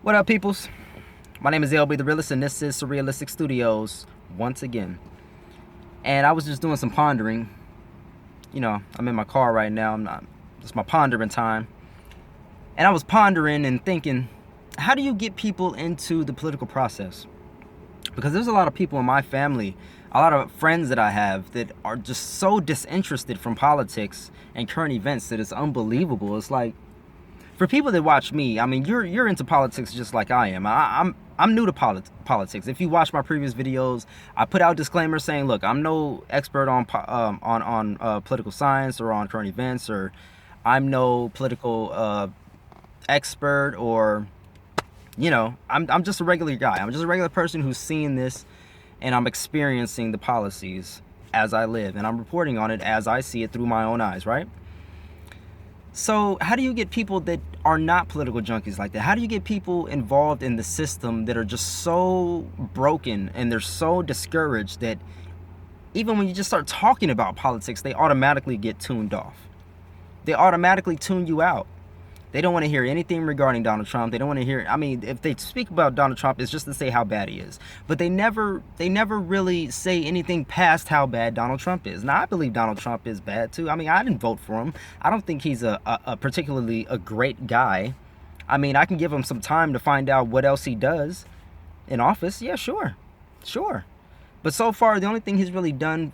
What up, peoples? My name is Lbtharealist, and this is Surrealistic Studios once again. And I was just doing some pondering. You know, I'm in my car right now. It's my pondering time. And I was pondering and thinking, how do you get people into the political process? Because there's a lot of people in my family, a lot of friends that I have that are just so disinterested from politics and current events that it's unbelievable. It's like, for people that watch me, I mean, you're into politics just like I am. I'm new to politics. If you watch my previous videos, I put out disclaimers saying, look, I'm no expert on political science or on current events, or I'm no political expert, or I'm just a regular guy. I'm just a regular person who's seeing this, and I'm experiencing the policies as I live, and I'm reporting on it as I see it through my own eyes, right? So how do you get people that are not political junkies like that? How do you get people involved in the system that are just so broken and they're so discouraged that even when you just start talking about politics, they automatically get tuned off? They automatically tune you out. They don't want to hear anything regarding Donald Trump. They don't want to hear, I mean, if they speak about Donald Trump, it's just to say how bad he is. But they never really say anything past how bad Donald Trump is. Now, I believe Donald Trump is bad too. I mean, I didn't vote for him. I don't think he's a particularly a great guy. I mean, I can give him some time to find out what else he does in office. Yeah, sure. But so far, the only thing he's really done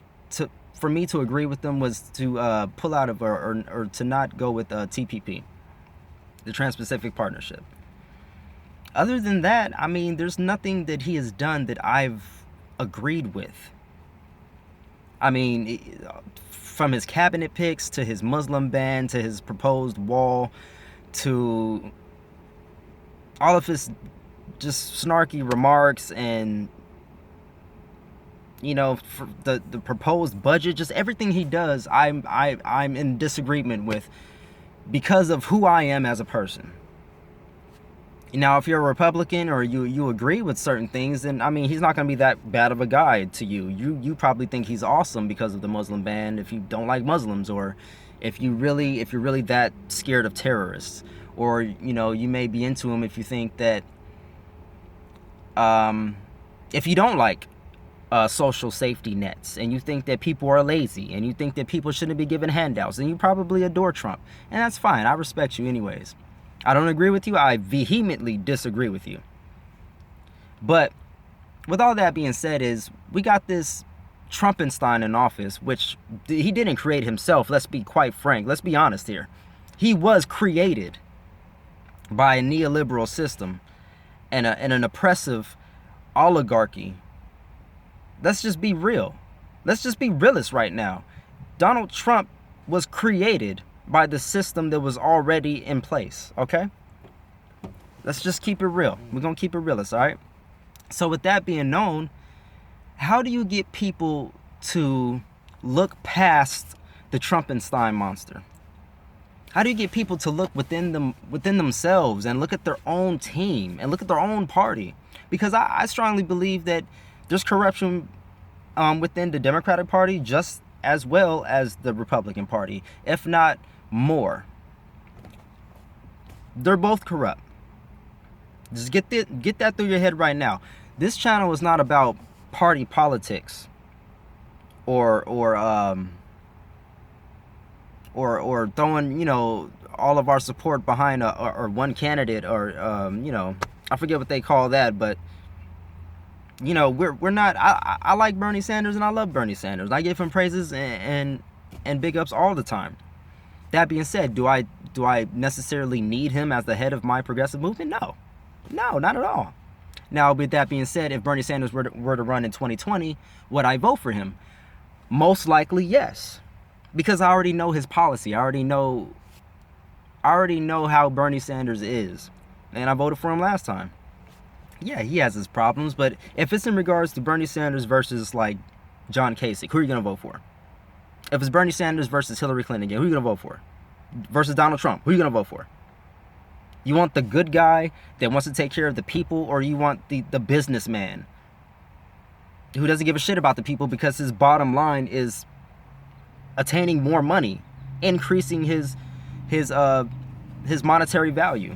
for me to agree with him was to pull out of or to not go with TPP. The Trans-Pacific Partnership. Other than that, I mean, there's nothing that he has done that I've agreed with. I mean, from his cabinet picks to his Muslim ban to his proposed wall to all of his just snarky remarks and for the proposed budget, just everything he does, I'm in disagreement with, because of who I am as a person. Now, if you're a Republican or you agree with certain things, then I mean, he's not going to be that bad of a guy to you. You probably think he's awesome because of the Muslim ban if you don't like Muslims, or if you're really that scared of terrorists, or you may be into him if you think that if you don't like social safety nets, and you think that people are lazy, and you think that people shouldn't be given handouts, and you probably adore Trump, and that's fine. I respect you anyways. I don't agree with you. I vehemently disagree with you. But with all that being said, is we got this Trumpenstein in office, which he didn't create himself. Let's be quite frank. Let's be honest here. He was created by a neoliberal system and an oppressive oligarchy. Let's just be real. Let's just be realists right now. Donald Trump was created by the system that was already in place, okay? Let's just keep it real. We're going to keep it realist, all right? So with that being known, how do you get people to look past the Trumpenstein monster? How do you get people to look within themselves and look at their own team and look at their own party? Because I strongly believe that there's corruption within the Democratic Party just as well as the Republican Party, if not more. They're both corrupt. Just get that through your head right now. This channel is not about party politics or throwing all of our support behind or one candidate, or I forget what they call that, but we're not. I like Bernie Sanders, and I love Bernie Sanders. I give him praises and big ups all the time. That being said, do I necessarily need him as the head of my progressive movement? No, not at all. Now, with that being said, if Bernie Sanders were to run in 2020, would I vote for him? Most likely, yes, because I already know his policy. I already know how Bernie Sanders is, and I voted for him last time. Yeah, he has his problems, but if it's in regards to Bernie Sanders versus like John Kasich, who are you going to vote for? If it's Bernie Sanders versus Hillary Clinton again, who are you going to vote for? Versus Donald Trump, who are you going to vote for? You want the good guy that wants to take care of the people, or you want the businessman who doesn't give a shit about the people because his bottom line is attaining more money, increasing his monetary value?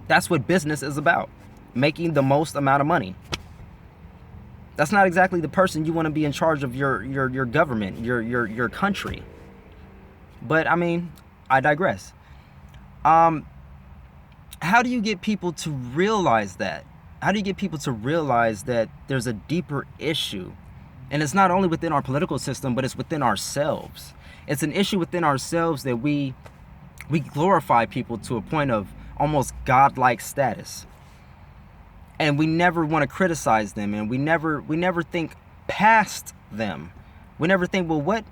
That's what business is about. Making the most amount of money. That's not exactly the person you want to be in charge of your government, your country. But I mean, I digress. How do you get people to realize that? How do you get people to realize that there's a deeper issue? And it's not only within our political system, but it's within ourselves. It's an issue within ourselves that we glorify people to a point of almost godlike status. And we never want to criticize them, and we never think past them. We never think, well,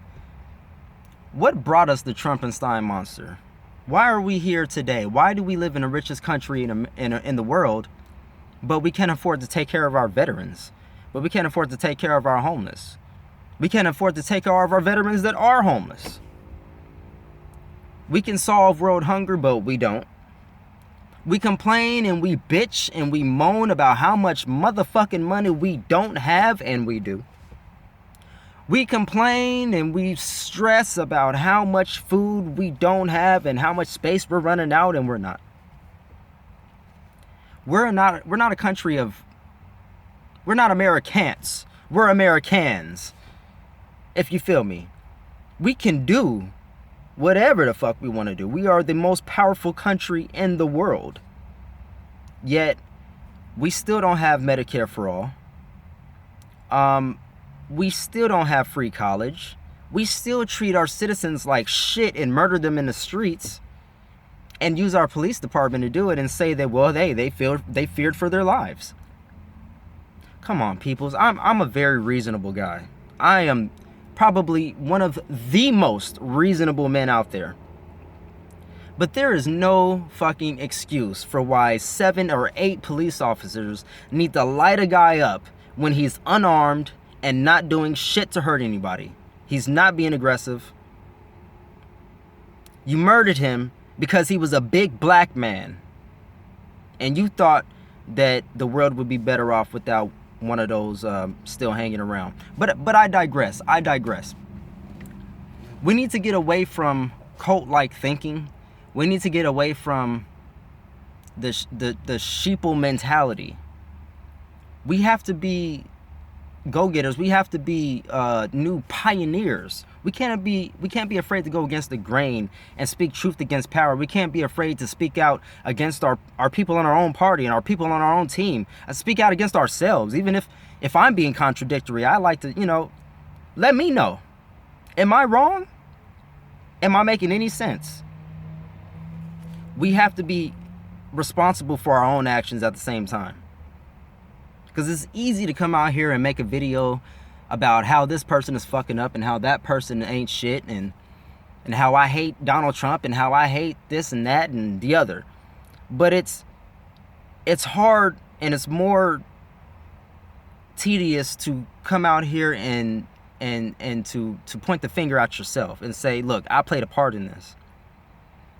what brought us the Trumpenstein monster? Why are we here today? Why do we live in the richest country in the world, but we can't afford to take care of our veterans? But we can't afford to take care of our homeless. We can't afford to take care of our veterans that are homeless. We can solve world hunger, but we don't. We complain and we bitch and we moan about how much motherfucking money we don't have, and we do. We complain and we stress about how much food we don't have and how much space we're running out, and we're not. We're not a country of, we're not Americans. We're Americans. If you feel me. We can do whatever the fuck we want to do. We are the most powerful country in the world. Yet, we still don't have Medicare for all. We still don't have free college. We still treat our citizens like shit and murder them in the streets, and use our police department to do it and say that, well, they feared for their lives. Come on, peoples. I'm a very reasonable guy. I am probably one of the most reasonable men out there. But there is no fucking excuse for why 7 or 8 police officers need to light a guy up when he's unarmed and not doing shit to hurt anybody. He's not being aggressive. You murdered him because he was a big black man. And you thought that the world would be better off without one of those still hanging around. But I digress. We need to get away from cult-like thinking. We need to get away from the sheeple mentality. We have to be go-getters. We have to be new pioneers. We can't be afraid to go against the grain and speak truth against power. We can't be afraid to speak out against our people on our own party and our people on our own team. And speak out against ourselves. Even if I'm being contradictory, I like to, let me know. Am I wrong? Am I making any sense? We have to be responsible for our own actions at the same time. Because it's easy to come out here and make a video about how this person is fucking up and how that person ain't shit, and how I hate Donald Trump and how I hate this and that and the other. But it's hard, and it's more tedious to come out here and to point the finger at yourself and say, look, I played a part in this.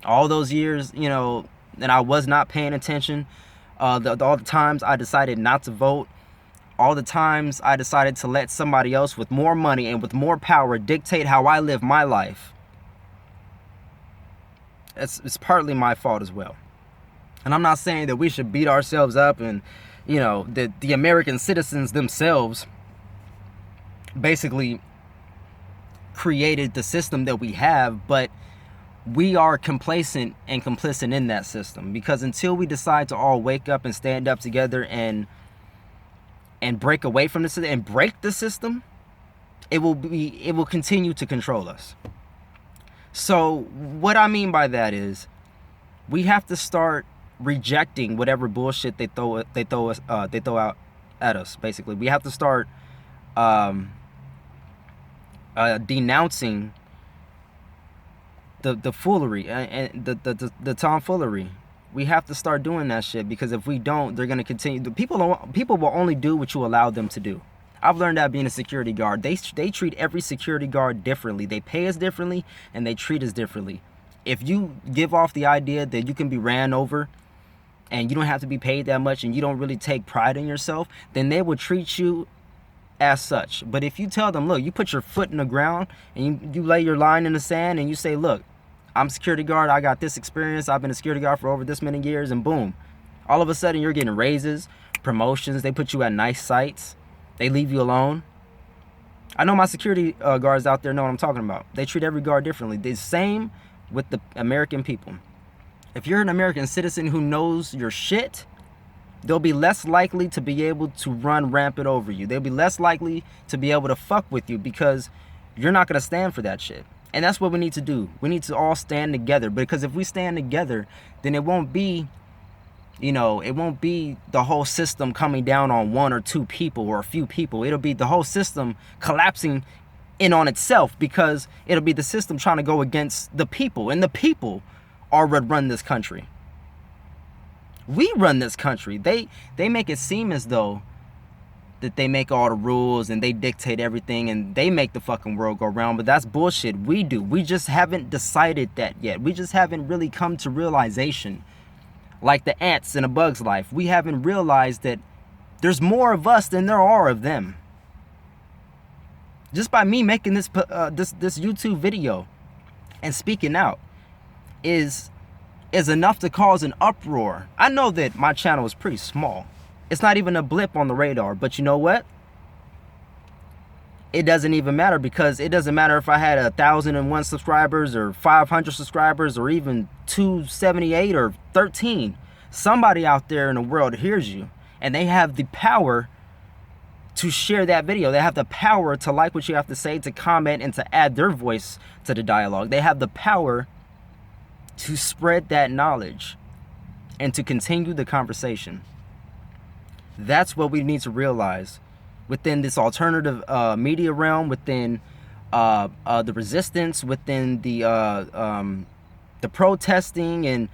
All those years, and I was not paying attention. All the times I decided not to vote. All the times I decided to let somebody else with more money and with more power dictate how I live my life. It's partly my fault as well. And I'm not saying that we should beat ourselves up and, that the American citizens themselves basically created the system that we have, but we are complacent and complicit in that system. Because until we decide to all wake up and stand up together and break away from the system and break the system, it will continue to control us. So what I mean by that is we have to start rejecting whatever bullshit they throw out at us. Basically, we have to start denouncing the foolery and the tomfoolery. We have to start doing that shit, because if we don't, they're gonna continue. People will only do what you allow them to do. I've learned that being a security guard. They treat every security guard differently. They pay us differently and they treat us differently. If you give off the idea that you can be ran over and you don't have to be paid that much and you don't really take pride in yourself, then they will treat you as such. But if you tell them, look, you put your foot in the ground and you lay your line in the sand and you say, look, I'm a security guard, I got this experience, I've been a security guard for over this many years, and boom, All of a sudden, you're getting raises, promotions. They put you at nice sites. They leave you alone. I know my security guards out there know what I'm talking about. They treat every guard differently. The same with the American people. If you're an American citizen who knows your shit, they'll be less likely to be able to run rampant over you. They'll be less likely to be able to fuck with you because you're not going to stand for that shit. And that's what we need to do. We need to all stand together, because if we stand together, then it won't be, you know, it won't be the whole system coming down on one or two people or a few people. It'll be the whole system collapsing in on itself, because it'll be the system trying to go against the people, and the people are what run this country. We run this country. They make it seem as though that they make all the rules and they dictate everything and they make the fucking world go round, but that's bullshit. We do. We just haven't decided that yet. We just haven't really come to realization. Like the ants in a bug's life, we haven't realized that there's more of us than there are of them. Just by me making this YouTube video and speaking out is enough to cause an uproar. I know that my channel is pretty small. It's not even a blip on the radar, but you know what? It doesn't even matter, because it doesn't matter if I had 1,001 subscribers or 500 subscribers or even 278 or 13. Somebody out there in the world hears you, and they have the power to share that video. They have the power to like what you have to say, to comment, and to add their voice to the dialogue. They have the power to spread that knowledge and to continue the conversation. That's what we need to realize within this alternative media realm, within the resistance, within the protesting and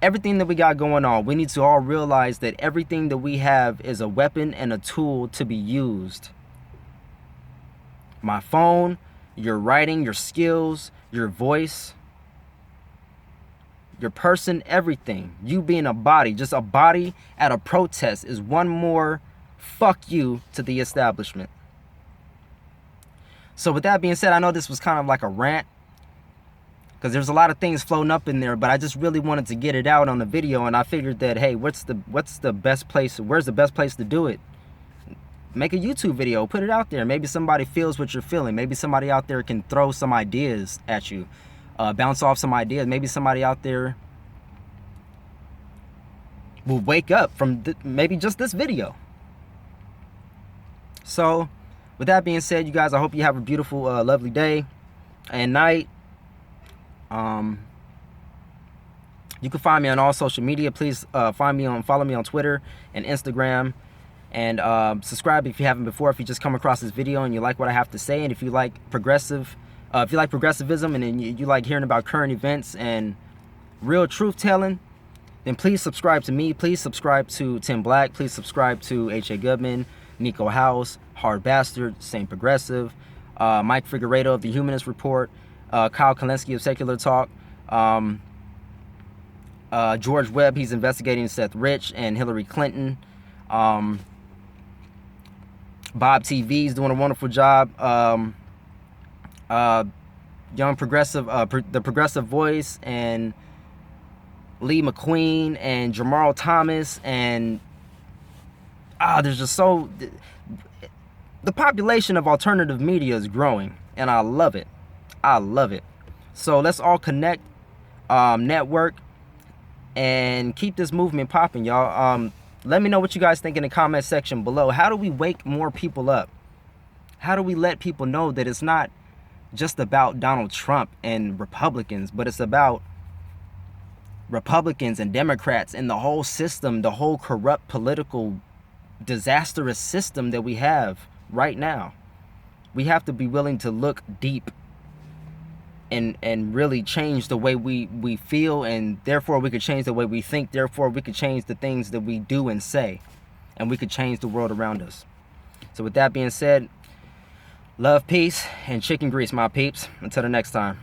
everything that we got going on. We need to all realize that everything that we have is a weapon and a tool to be used. My phone, your writing, your skills, your voice, your person, everything. You being a body, just a body at a protest, is one more fuck you to the establishment. So with that being said, I know this was kind of like a rant, because there's a lot of things floating up in there, but I just really wanted to get it out on the video, and I figured that, hey, where's the best place to do it? Make a YouTube video, put it out there. Maybe somebody feels what you're feeling. Maybe somebody out there can throw some ideas at you. Bounce off some ideas. Maybe somebody out there will wake up from maybe just this video. So with that being said, you guys, I hope you have a beautiful lovely day and night. You can find me on all social media. Please follow me on Twitter and Instagram, and subscribe if you haven't before, if you just come across this video and you like what I have to say, and if you like progressivism, and then you like hearing about current events and real truth telling, then please subscribe to me. Please subscribe to Tim Black. Please subscribe to H.A. Goodman, Nico House, Hard Bastard, Saint Progressive, Mike Figueredo of the Humanist Report, Kyle Kalinske of Secular Talk, George Webb, he's investigating Seth Rich and Hillary Clinton, Bob TV's doing a wonderful job, Young Progressive, the Progressive Voice, and Lee McQueen and Jamal Thomas, and there's just so, the population of alternative media is growing, and I love it. I love it. So let's all connect, network, and keep this movement popping, y'all. Let me know what you guys think in the comment section below. How do we wake more people up? How do we let people know that it's not just about Donald Trump and Republicans, but it's about Republicans and Democrats and the whole system, the whole corrupt, political, disastrous system that we have right now? We have to be willing to look deep and really change the way we feel, and therefore we could change the way we think. Therefore we could change the things that we do and say, and we could change the world around us. So with that being said, love, peace, and chicken grease, my peeps. Until the next time.